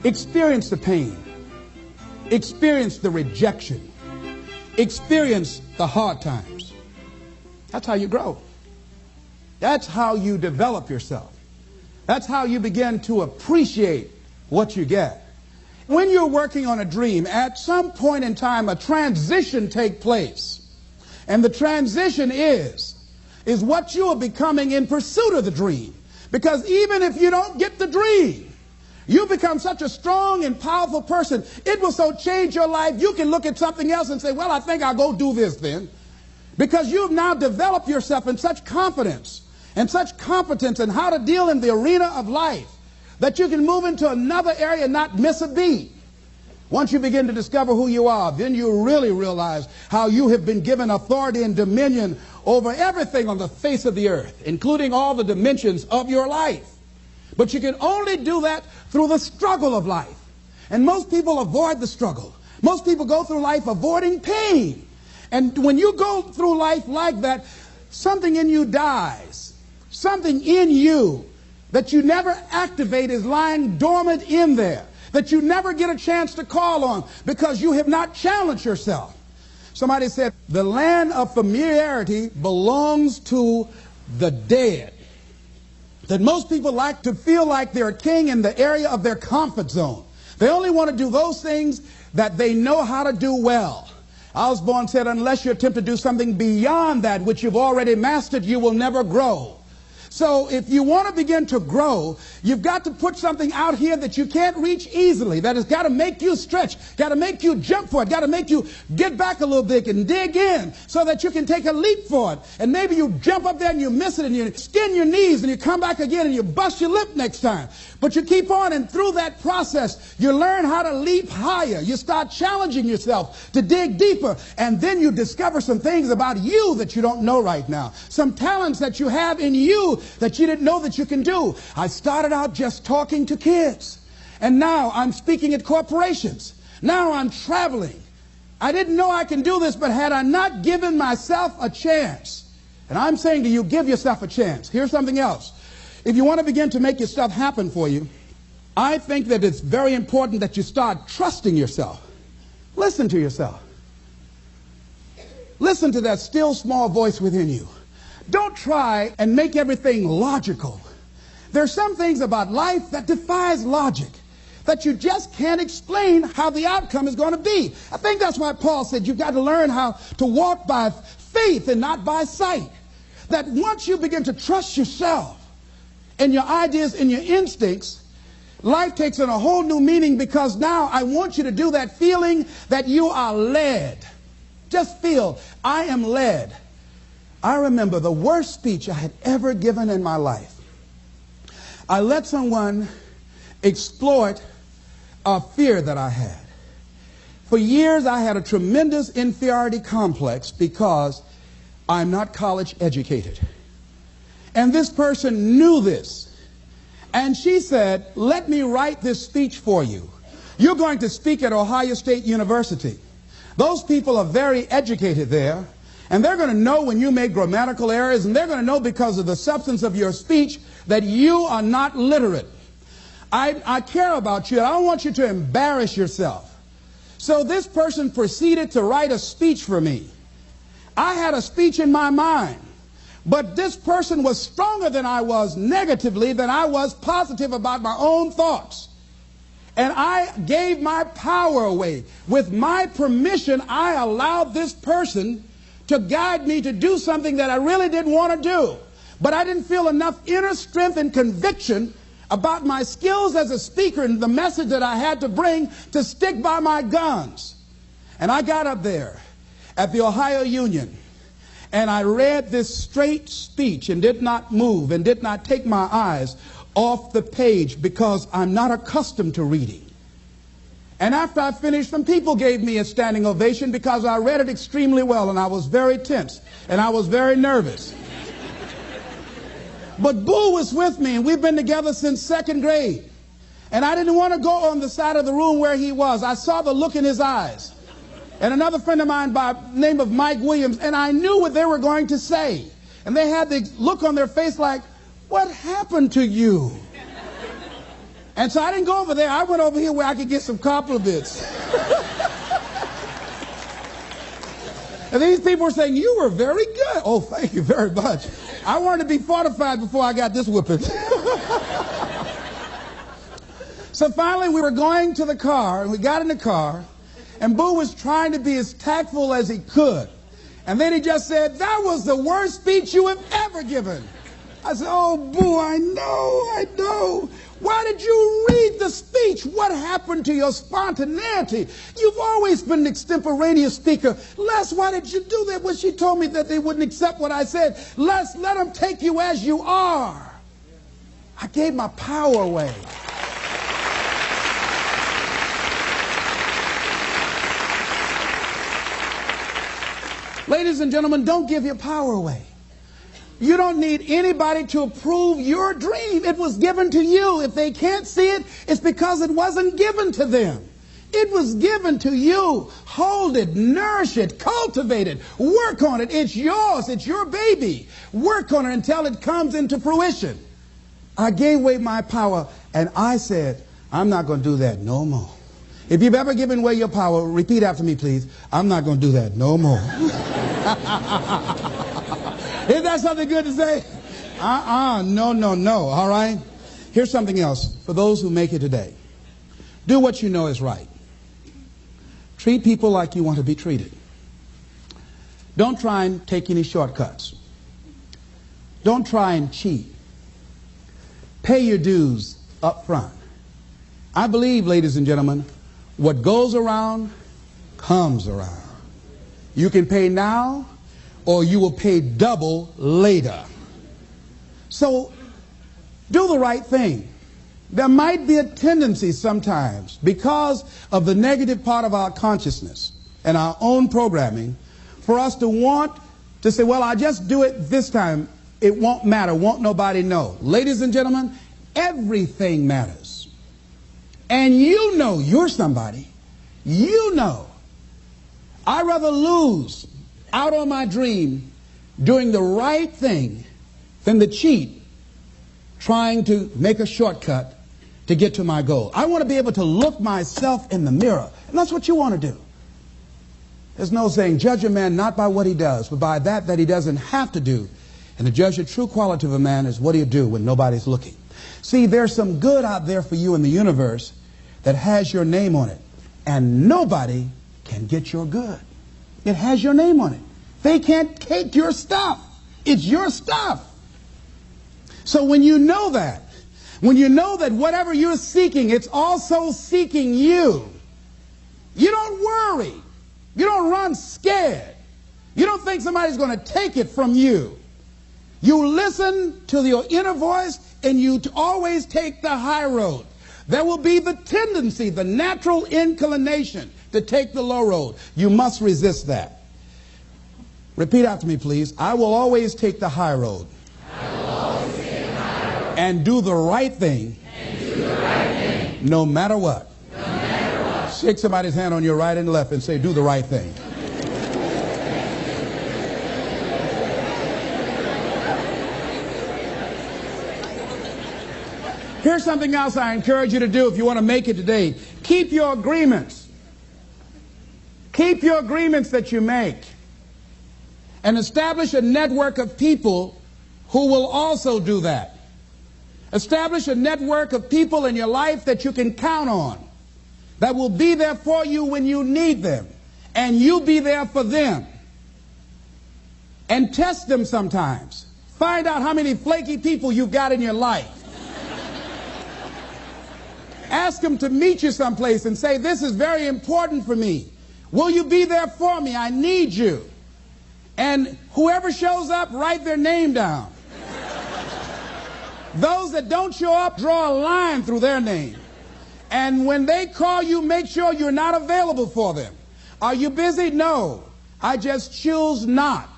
Experience the pain. Experience the rejection. Experience the hard times. That's how you grow. That's how you develop yourself. That's how you begin to appreciate what you get. When you're working on a dream, at some point in time, a transition takes place. And the transition is what you are becoming in pursuit of the dream. Because even if you don't get the dream, you become such a strong and powerful person. It will so change your life, you can look at something else and say, well, I think I'll go do this then. Because you've now developed yourself in such confidence and such competence in how to deal in the arena of life that you can move into another area and not miss a beat. Once you begin to discover who you are, then you really realize how you have been given authority and dominion over everything on the face of the earth, including all the dimensions of your life. But you can only do that through the struggle of life. And most people avoid the struggle. Most people go through life avoiding pain. And when you go through life like that, something in you dies. Something in you that you never activate is lying dormant in there, that you never get a chance to call on because you have not challenged yourself. Somebody said, the land of familiarity belongs to the dead. That most people like to feel like they're a king in the area of their comfort zone. They only want to do those things that they know how to do well. Osborne said, unless you attempt to do something beyond that which you've already mastered, you will never grow. So if you want to begin to grow, you've got to put something out here that you can't reach easily, that has got to make you stretch, got to make you jump for it, got to make you get back a little bit and dig in so that you can take a leap for it. And maybe you jump up there and you miss it and you skin your knees and you come back again and you bust your lip next time. But you keep on, and through that process, you learn how to leap higher. You start challenging yourself to dig deeper, and then you discover some things about you that you don't know right now. Some talents that you have in you that you didn't know that you can do. I started out just talking to kids, and now I'm speaking at corporations. Now I'm traveling. I didn't know I can do this, but had I not given myself a chance, and I'm saying to you, give yourself a chance. Here's something else. If you want to begin to make your stuff happen for you, I think that it's very important that you start trusting yourself. Listen to yourself. Listen to that still small voice within you. Don't try and make everything logical. There are some things about life that defies logic, that you just can't explain how the outcome is going to be. I think that's why Paul said you've got to learn how to walk by faith and not by sight. That once you begin to trust yourself and your ideas and your instincts, life takes on a whole new meaning, because now I want you to do that feeling that you are led. Just feel, I am led. I remember the worst speech I had ever given in my life. I let someone exploit a fear that I had. For years I had a tremendous inferiority complex because I'm not college educated. And this person knew this. And she said, let me write this speech for you. You're going to speak at Ohio State University. Those people are very educated there. And they're going to know when you make grammatical errors, and they're going to know because of the substance of your speech that you are not literate. I care about you. I don't want you to embarrass yourself. So this person proceeded to write a speech for me. I had a speech in my mind, but this person was stronger than I was negatively than I was positive about my own thoughts. And I gave my power away. With my permission, I allowed this person to guide me to do something that I really didn't want to do. But I didn't feel enough inner strength and conviction about my skills as a speaker and the message that I had to bring to stick by my guns. And I got up there at the Ohio Union, and I read this straight speech and did not move and did not take my eyes off the page because I'm not accustomed to reading. And after I finished, some people gave me a standing ovation because I read it extremely well, and I was very tense and I was very nervous. But Boo was with me, and we've been together since second grade. And I didn't want to go on the side of the room where he was. I saw the look in his eyes. And another friend of mine by the name of Mike Williams, and I knew what they were going to say. And they had the look on their face like, what happened to you? And so I didn't go over there. I went over here where I could get some compliments. And these people were saying, you were very good. Oh, thank you very much. I wanted to be fortified before I got this whipping. So finally we were going to the car, and we got in the car, and Boo was trying to be as tactful as he could. And then he just said, that was the worst speech you have ever given. I said, oh, Boo, I know. Why did you read the speech? What happened to your spontaneity? You've always been an extemporaneous speaker. Les, why did you do that when she told me that they wouldn't accept what I said? Les, let them take you as you are. I gave my power away. Ladies and gentlemen, don't give your power away. You don't need anybody to approve your dream. It was given to you. If they can't see it, it's because it wasn't given to them. It was given to you. Hold it, nourish it, cultivate it, work on it. It's yours. It's your baby. Work on it until it comes into fruition. I gave away my power, and I said, I'm not going to do that no more. If you've ever given away your power, repeat after me, please. I'm not going to do that no more. Isn't that something good to say? No, all right? Here's something else for those who make it today. Do what you know is right. Treat people like you want to be treated. Don't try and take any shortcuts. Don't try and cheat. Pay your dues up front. I believe, ladies and gentlemen, what goes around comes around. You can pay now, or you will pay double later. So do the right thing. There might be a tendency sometimes, because of the negative part of our consciousness and our own programming, for us to want to say, well, I'll just do it this time. It won't matter. Won't nobody know. Ladies and gentlemen, everything matters. And you know you're somebody. You know. I'd rather lose out on my dream doing the right thing than to cheat trying to make a shortcut to get to my goal. I want to be able to look myself in the mirror. And that's what you want to do. There's no saying, judge a man not by what he does, but by that he doesn't have to do. And to judge the true quality of a man is what do you do when nobody's looking. See, there's some good out there for you in the universe that has your name on it. And nobody can get your good. It has your name on it. They can't take your stuff. It's your stuff. So when you know that whatever you're seeking, it's also seeking you, you don't worry. You don't run scared. You don't think somebody's going to take it from you. You listen to your inner voice, and you always take the high road. There will be the tendency, the natural inclination to take the low road. You must resist that. Repeat after me, please. I will always take the high road. I will always take the high road. And do the right thing. And do the right thing. No matter what. No matter what. Shake somebody's hand on your right and left and say, do the right thing. Here's something else I encourage you to do if you want to make it today. Keep your agreements. Keep your agreements that you make. And establish a network of people who will also do that. Establish a network of people in your life that you can count on, that will be there for you when you need them, and you be there for them. And test them sometimes. Find out how many flaky people you've got in your life. Ask them to meet you someplace and say, this is very important for me. Will you be there for me? I need you. And whoever shows up, write their name down. Those that don't show up, draw a line through their name. And when they call you, make sure you're not available for them. Are you busy? No. I just choose not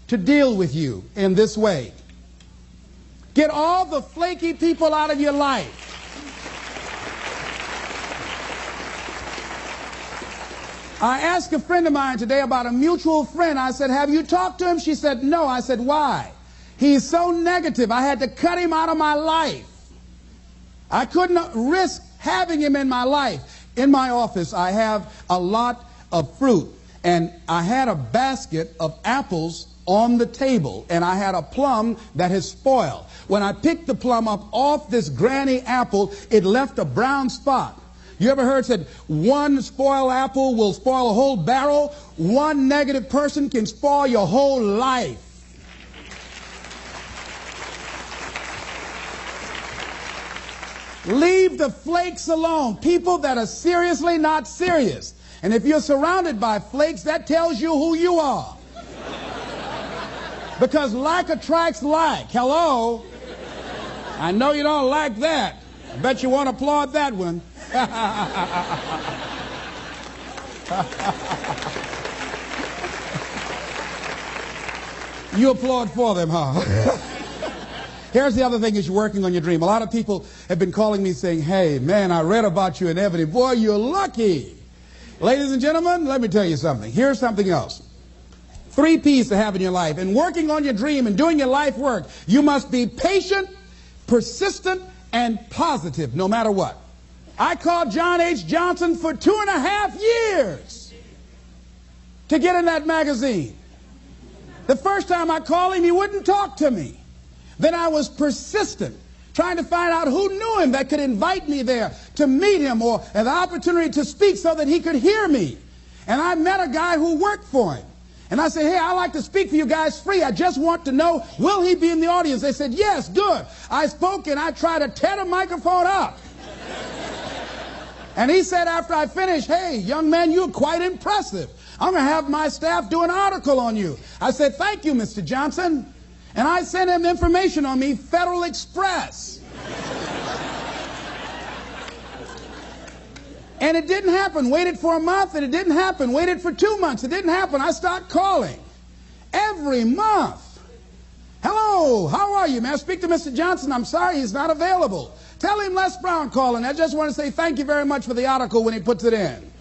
to deal with you in this way. Get all the flaky people out of your life. I asked a friend of mine today about a mutual friend. I said, have you talked to him? She said, no. I said, why? He's so negative. I had to cut him out of my life. I couldn't risk having him in my life. In my office, I have a lot of fruit, and I had a basket of apples on the table, and I had a plum that had spoiled. When I picked the plum up off this granny apple, it left a brown spot. You ever heard said one spoiled apple will spoil a whole barrel? One negative person can spoil your whole life. Leave the flakes alone. People that are seriously not serious. And if you're surrounded by flakes, that tells you who you are. Because like attracts like. Hello? I know you don't like that. I bet you won't applaud that one. You applaud for them, huh? Here's the other thing is you're working on your dream. A lot of people have been calling me saying, hey, man, I read about you in Ebony. Boy, you're lucky. Ladies and gentlemen, let me tell you something. Here's something else. 3 P's to have in your life. In working on your dream and doing your life work, you must be patient, persistent, and positive no matter what. I called John H. Johnson for 2.5 years to get in that magazine. The first time I called him, he wouldn't talk to me. Then I was persistent, trying to find out who knew him that could invite me there to meet him or have the opportunity to speak so that he could hear me. And I met a guy who worked for him. And I said, hey, I'd like to speak for you guys free. I just want to know, will he be in the audience? They said, yes, good. I spoke and I tried to tear the microphone up. And he said after I finished, hey, young man, you're quite impressive. I'm going to have my staff do an article on you. I said, thank you, Mr. Johnson. And I sent him information on me, Federal Express. And it didn't happen. Waited for a month and it didn't happen. Waited for 2 months. It didn't happen. I started calling every month. Hello, how are you? May I speak to Mr. Johnson? I'm sorry, he's not available. Tell him Les Brown calling. I just want to say thank you very much for the article when he puts it in.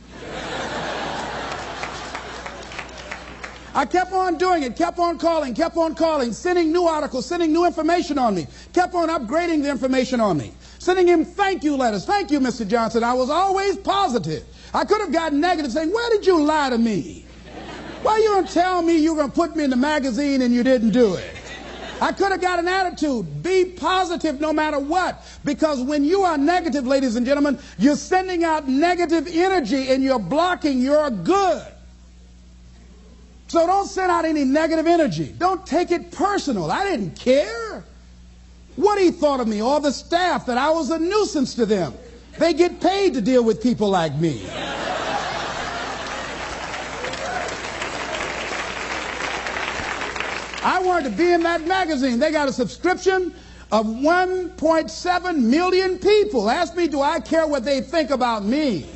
I kept on doing it, kept on calling, sending new articles, sending new information on me, kept on upgrading the information on me, sending him thank you letters. Thank you, Mr. Johnson. I was always positive. I could have gotten negative saying, where did you lie to me? Why you going to tell me you were going to put me in the magazine and you didn't do it? I could have got an attitude. Be positive no matter what. Because when you are negative, ladies and gentlemen, you're sending out negative energy and you're blocking your good. So don't send out any negative energy. Don't take it personal. I didn't care what he thought of me or the staff, that I was a nuisance to them. They get paid to deal with people like me. I wanted to be in that magazine. They got a subscription of 1.7 million people. Ask me, do I care what they think about me?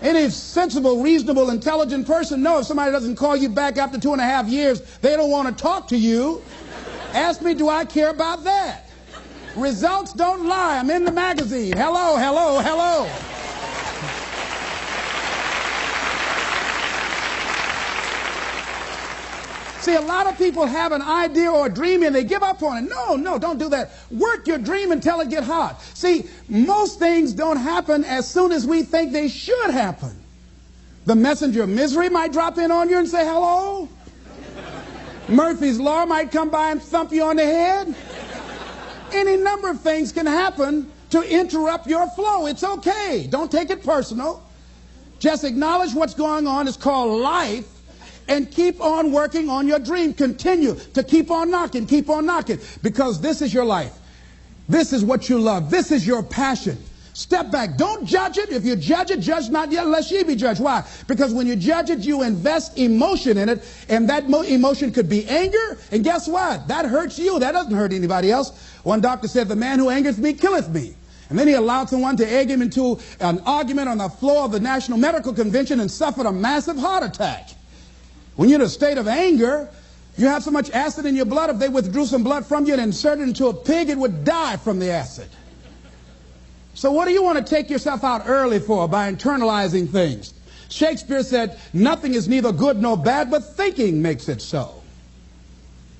Any sensible, reasonable, intelligent person knows if somebody doesn't call you back after 2.5 years, they don't want to talk to you. Ask me, do I care about that? Results don't lie. I'm in the magazine. Hello, hello, hello. See, a lot of people have an idea or a dream and they give up on it. No, don't do that. Work your dream until it gets hot. See, most things don't happen as soon as we think they should happen. The messenger of misery might drop in on you and say hello. Murphy's Law might come by and thump you on the head. Any number of things can happen to interrupt your flow. It's okay. Don't take it personal. Just acknowledge what's going on. It's called life. And keep on working on your dream. Continue to keep on knocking, because this is your life. This is what you love. This is your passion. Step back. Don't judge it. If you judge it, judge not yet, lest ye be judged. Why? Because when you judge it, you invest emotion in it, and that emotion could be anger, and guess what? That hurts you. That doesn't hurt anybody else. One doctor said, the man who angereth me killeth me. And then he allowed someone to egg him into an argument on the floor of the National Medical Convention and suffered a massive heart attack. When you're in a state of anger, you have so much acid in your blood, if they withdrew some blood from you and inserted it into a pig, it would die from the acid. So what do you want to take yourself out early for by internalizing things? Shakespeare said, nothing is neither good nor bad, but thinking makes it so.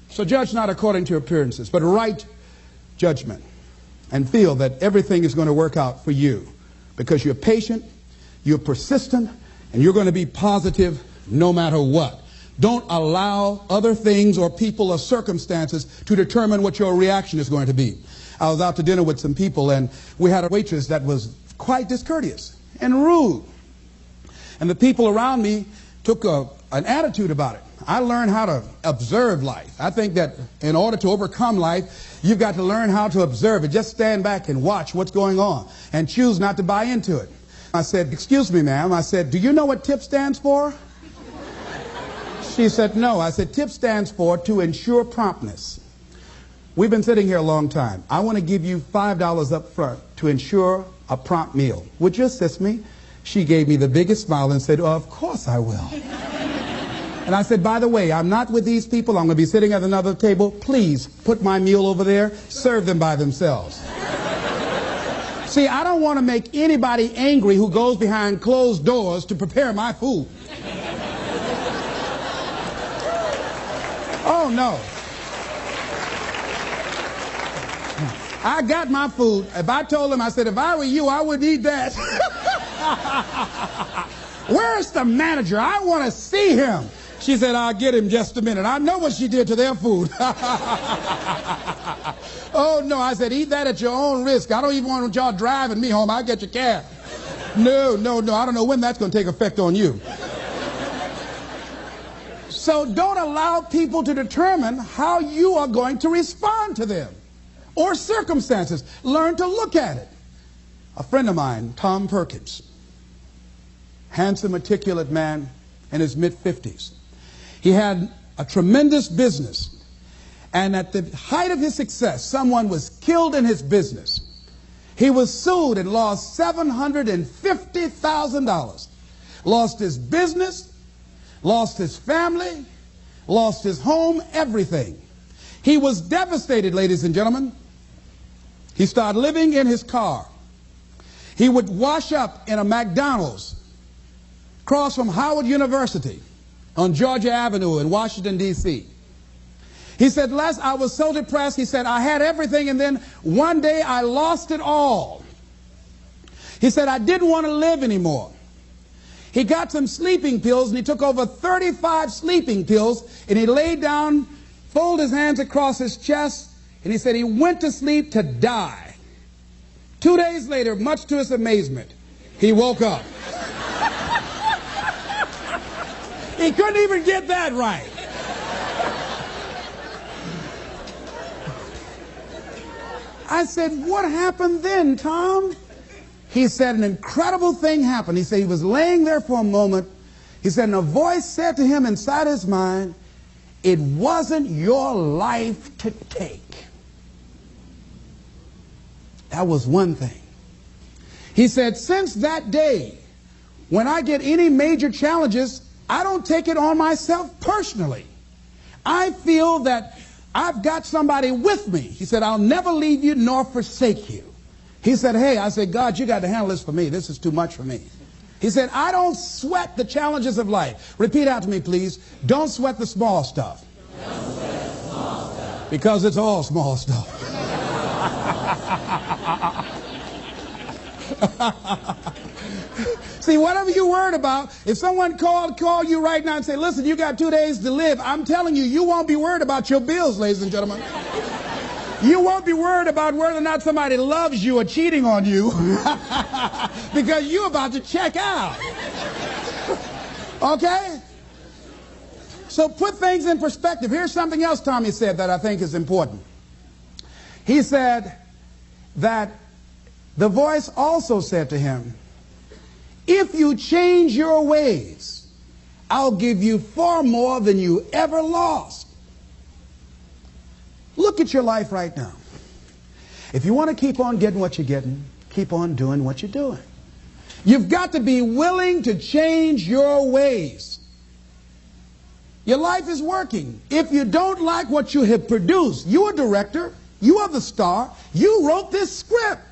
So judge not according to appearances, but right judgment. and feel that everything is going to work out for you because you're patient, you're persistent, and you're going to be positive no matter what. Don't allow other things or people or circumstances to determine what your reaction is going to be. I was out to dinner with some people, and we had a waitress that was quite discourteous and rude. And the people around me took an attitude about it. I learned how to observe life. I think that in order to overcome life, you've got to learn how to observe it. Just stand back and watch what's going on and choose not to buy into it. I said, "Excuse me, ma'am." I said, "Do you know what TIP stands for?" She said, "No." I said, "TIP stands for to ensure promptness. We've been sitting here a long time. I want to give you $5 up front to ensure a prompt meal. Would you assist me?" She gave me the biggest smile and said, "Oh, of course I will." And I said, "By the way, I'm not with these people. I'm going to be sitting at another table. Please put my meal over there. Serve them by themselves." See, I don't want to make anybody angry who goes behind closed doors to prepare my food. Oh, no. I got my food. If I told them, I said, "If I were you, I would eat that." "Where's the manager? I want to see him." She said, "I'll get him just a minute." I know what she did to their food. Oh, no. I said, "Eat that at your own risk. I don't even want y'all driving me home. I'll get your cab." No. I don't know when that's going to take effect on you. So don't allow people to determine how you are going to respond to them or circumstances. Learn to look at it. A friend of mine, Tom Perkins, handsome, articulate man in his mid-50s. He had a tremendous business, and at the height of his success, someone was killed in his business. He was sued and lost $750,000. Lost his business, lost his family, lost his home, everything. He was devastated, ladies and gentlemen. He started living in his car. He would wash up in a McDonald's across from Howard University on Georgia Avenue in Washington, D.C. He said, "Les, I was so depressed." He said, "I had everything, and then one day I lost it all." He said, "I didn't want to live anymore." He got some sleeping pills, and he took over 35 sleeping pills, and he laid down, folded his hands across his chest, and he said he went to sleep to die. 2 days later, much to his amazement, he woke up. He couldn't even get that right. I said, "What happened then, Tom?" He said, "An incredible thing happened." He said he was laying there for a moment. He said, and a voice said to him inside his mind, "It wasn't your life to take." That was one thing. He said, "Since that day, when I get any major challenges, I don't take it on myself personally. I feel that I've got somebody with me." He said, "I'll never leave you nor forsake you." He said, "Hey," I said, "God, you got to handle this for me. This is too much for me." He said, "I don't sweat the challenges of life." Repeat out to me, please. Don't sweat the small stuff. Don't sweat the small stuff. Because it's all small stuff. See, whatever you're worried about, if someone call you right now and say, "Listen, you got 2 days to live," I'm telling you, you won't be worried about your bills, ladies and gentlemen. You won't be worried about whether or not somebody loves you or cheating on you because you're about to check out. Okay? So put things in perspective. Here's something else Tommy said that I think is important. He said that the voice also said to him, "If you change your ways, I'll give you far more than you ever lost." Look at your life right now. If you want to keep on getting what you're getting, keep on doing what you're doing. You've got to be willing to change your ways. Your life is working. If you don't like what you have produced, you're a director, you are the star, you wrote this script.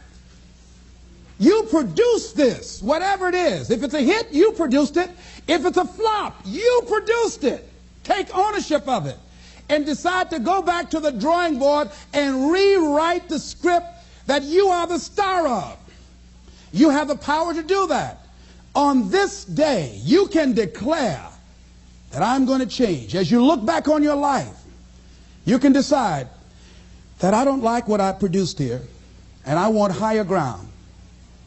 You produced this, whatever it is. If it's a hit, you produced it. If it's a flop, you produced it. Take ownership of it and decide to go back to the drawing board and rewrite the script that you are the star of. You have the power to do that. On this day, you can declare that I'm going to change. As you look back on your life, you can decide that I don't like what I produced here, and I want higher ground.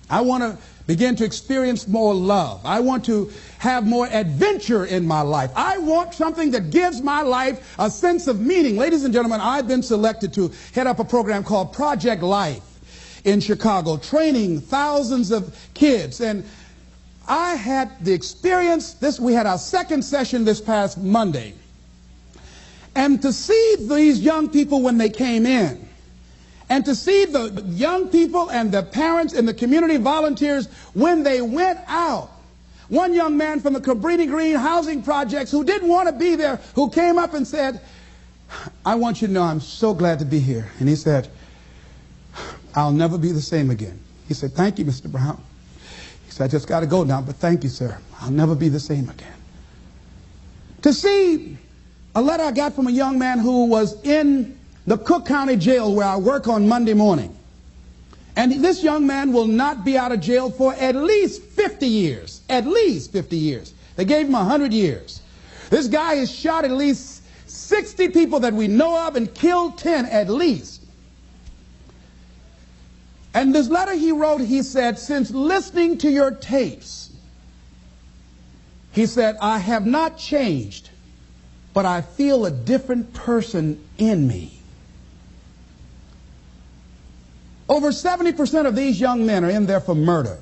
I want to begin to experience more love. I want to have more adventure in my life. I want something that gives my life a sense of meaning. Ladies and gentlemen, I've been selected to head up a program called Project Life in Chicago, training thousands of kids. And I had the experience, we had our second session this past Monday. And to see these young people when they came in, and to see the young people and the parents and the community volunteers when they went out. One young man from the Cabrini Green housing projects who didn't want to be there, who came up and said, I want you to know I'm so glad to be here. And he said, I'll never be the same again. He said, thank you, Mr. Brown. He said, I just got to go now, but thank you, sir. I'll never be the same again. To see a letter I got from a young man who was in the Cook County Jail where I work on Monday morning. And this young man will not be out of jail for at least 50 years. At least 50 years. They gave him 100 years. This guy has shot at least 60 people that we know of and killed 10 at least. And this letter he wrote, he said, since listening to your tapes, he said, I have not changed, but I feel a different person in me. Over 70% of these young men are in there for murder.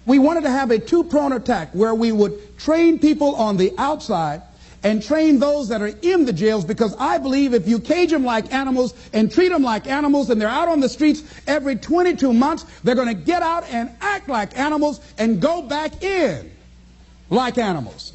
We wanted to have a two-pronged attack where we would train people on the outside and train those that are in the jails, because I believe if you cage them like animals and treat them like animals and they're out on the streets every 22 months, they're going to get out and act like animals and go back in like animals.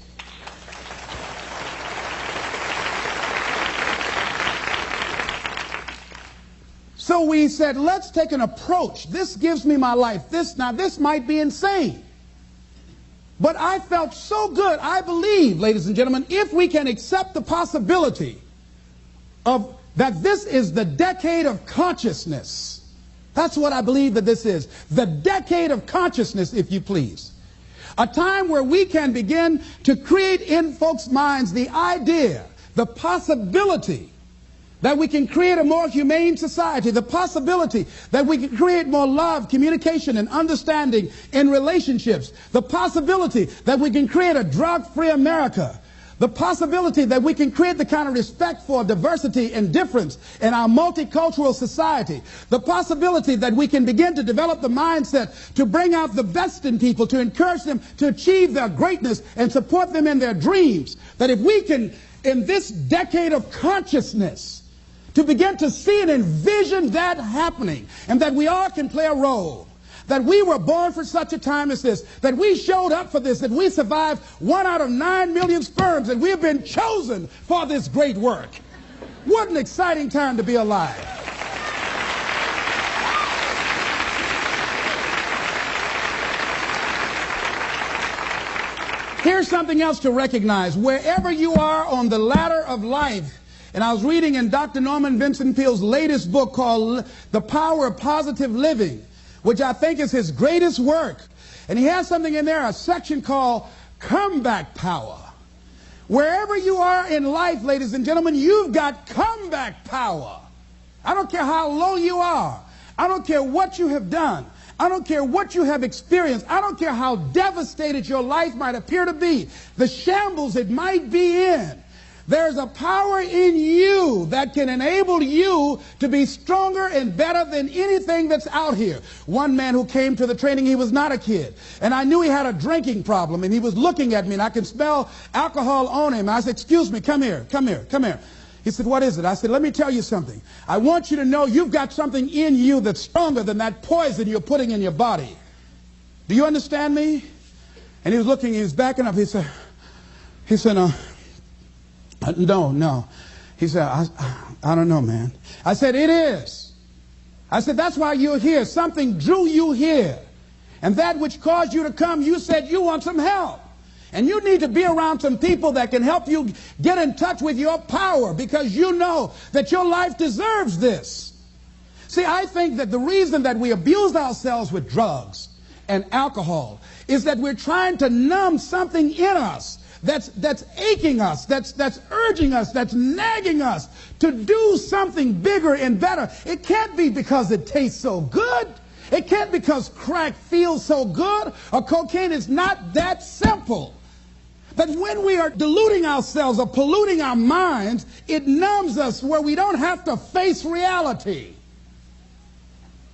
So we said, let's take an approach. This gives me my life. This might be insane. But I felt so good. I believe, ladies and gentlemen, if we can accept the possibility of that this is the decade of consciousness. That's what I believe that this is. The decade of consciousness, if you please. A time where we can begin to create in folks' minds the idea, the possibility that we can create a more humane society, the possibility that we can create more love, communication, and understanding in relationships, the possibility that we can create a drug-free America, the possibility that we can create the kind of respect for diversity and difference in our multicultural society, the possibility that we can begin to develop the mindset to bring out the best in people, to encourage them to achieve their greatness and support them in their dreams, that if we can, in this decade of consciousness, to begin to see and envision that happening, and that we all can play a role, that we were born for such a time as this, that we showed up for this, that we survived 1 out of 9 million sperms, and we have been chosen for this great work. What an exciting time to be alive. Here's something else to recognize. Wherever you are on the ladder of life, and I was reading in Dr. Norman Vincent Peale's latest book called The Power of Positive Living, which I think is his greatest work. And he has something in there, a section called Comeback Power. Wherever you are in life, ladies and gentlemen, you've got comeback power. I don't care how low you are. I don't care what you have done. I don't care what you have experienced. I don't care how devastated your life might appear to be, the shambles it might be in. There's a power in you that can enable you to be stronger and better than anything that's out here. One man who came to the training, he was not a kid. And I knew he had a drinking problem, and he was looking at me, and I could smell alcohol on him. I said, excuse me, come here, come here, come here. He said, what is it? I said, let me tell you something. I want you to know you've got something in you that's stronger than that poison you're putting in your body. Do you understand me? And he was looking, he was backing up. He said, no. He said, I don't know, man. I said, it is. I said, that's why you're here. Something drew you here. And that which caused you to come, you said you want some help. And you need to be around some people that can help you get in touch with your power, because you know that your life deserves this. See, I think that the reason that we abuse ourselves with drugs and alcohol is that we're trying to numb something in us that's aching us, that's urging us, that's nagging us to do something bigger and better. It can't be because it tastes so good. It can't be because crack feels so good or cocaine. Is not that simple. But when we are deluding ourselves or polluting our minds, it numbs us where we don't have to face reality.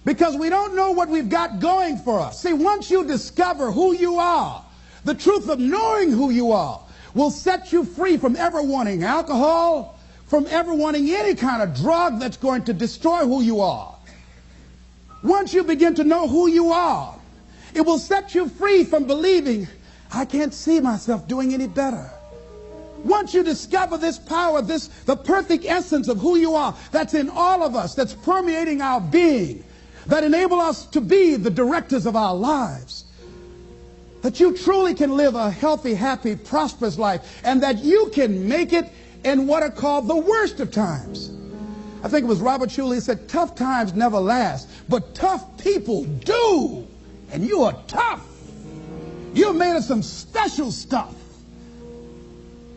Because we don't know what we've got going for us. See, once you discover who you are, the truth of knowing who you are will set you free from ever wanting alcohol, from ever wanting any kind of drug that's going to destroy who you are. Once you begin to know who you are, it will set you free from believing, I can't see myself doing any better. Once you discover this power, the perfect essence of who you are, that's in all of us, that's permeating our being, that enable us to be the directors of our lives, that you truly can live a healthy, happy, prosperous life, and that you can make it in what are called the worst of times. I think it was Robert Schuller said, tough times never last, but tough people do. And you are tough. You're made of some special stuff.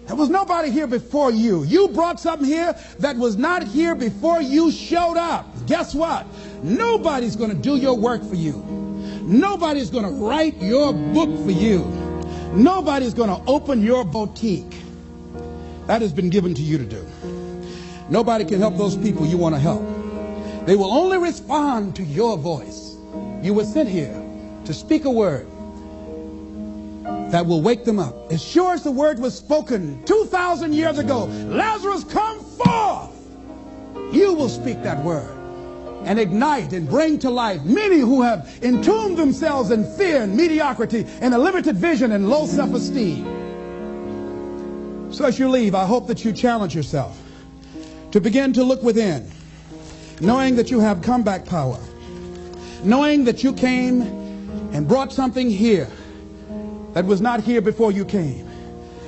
There was nobody here before you. You brought something here that was not here before you showed up. Guess what? Nobody's going to do your work for you. Nobody's going to write your book for you. Nobody's going to open your boutique. That has been given to you to do. Nobody can help those people you want to help. They will only respond to your voice. You were sent here to speak a word that will wake them up. As sure as the word was spoken 2,000 years ago, Lazarus, come forth. You will speak that word and ignite and bring to life many who have entombed themselves in fear and mediocrity and a limited vision and low self-esteem. So as you leave, I hope that you challenge yourself to begin to look within, knowing that you have comeback power, knowing that you came and brought something here that was not here before you came.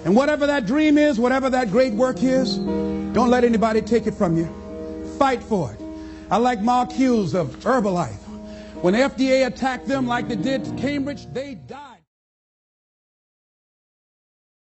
And whatever that dream is, whatever that great work is, don't let anybody take it from you. Fight for it. I like Mark Hughes of Herbalife. When the FDA attacked them like they did Cambridge, they died.